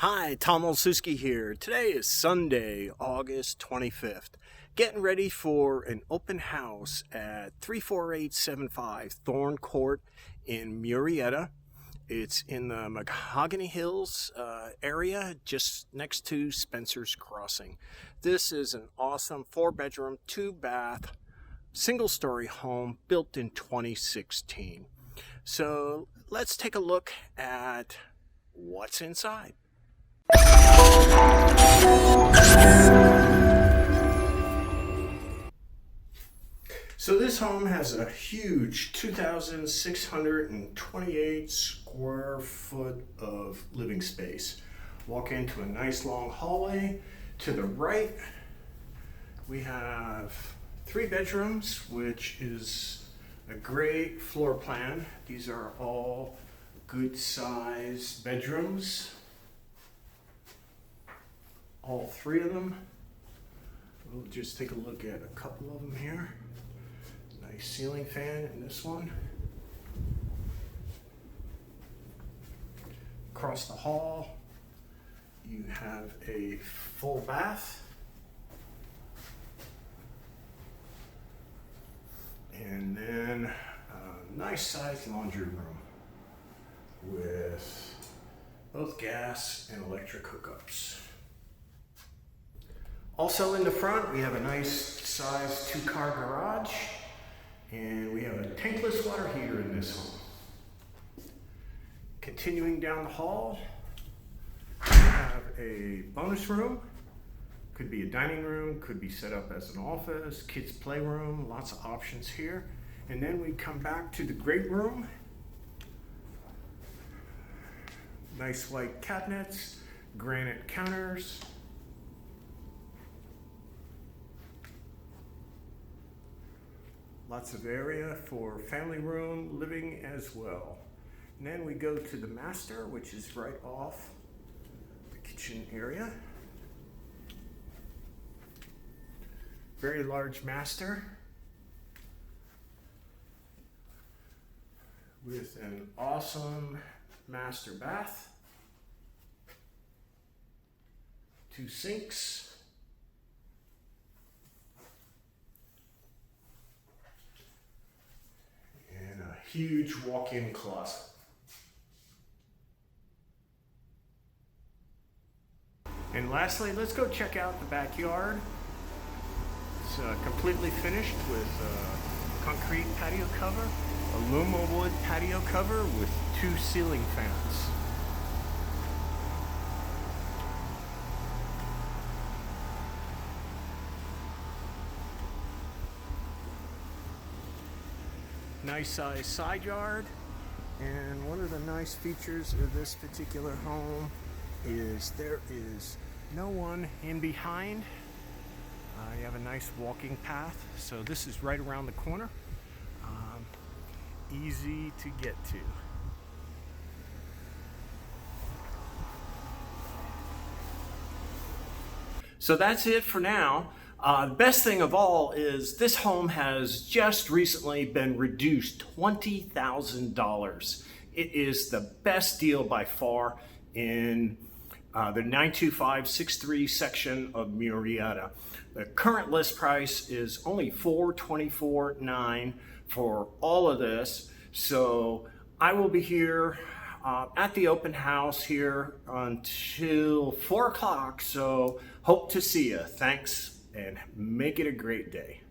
Hi, Tom Olszewski here. Today is Sunday, August 25th. Getting ready for an open house at 34875 Thorne Court in Murrieta. It's in the Mahogany Hills area, just next to Spencer's Crossing. This is an awesome 4-bedroom, 2-bath, single-story home built in 2016. So let's take a look at what's inside. So this home has a huge 2,628 square foot of living space. Walk into a nice long hallway. To the right, we have 3 bedrooms, which is a great floor plan. These are all good size bedrooms. All 3 of them. We'll just take a look at a couple of them here. Nice ceiling fan in this one. Across the hall, you have a full bath. And then a nice sized laundry room with both gas and electric hookups. Also in the front, we have a nice sized 2-car garage, and we have a tankless water heater in this home. Continuing down the hall, we have a bonus room. Could be a dining room, could be set up as an office, kids' playroom, lots of options here. And then we come back to the great room. Nice white cabinets, granite counters. Lots of area for family room, living as well. And then we go to the master, which is right off the kitchen area. Very large master with an awesome master bath, 2 sinks, and a huge walk-in closet. And lastly, let's go check out the backyard. It's completely finished with concrete patio cover, aluma-wood patio cover with 2 ceiling fans. Nice size side yard, and one of the nice features of this particular home is there is no one in behind. You have a nice walking path, so this is right around the corner. Easy to get to. So that's it for now. The best thing of all is this home has just recently been reduced $20,000. It is the best deal by far in the 92563 section of Murrieta. The current list price is only $424,900 for all of this. So I will be here at the open house here until 4 o'clock. So hope to see you. Thanks, and make it a great day.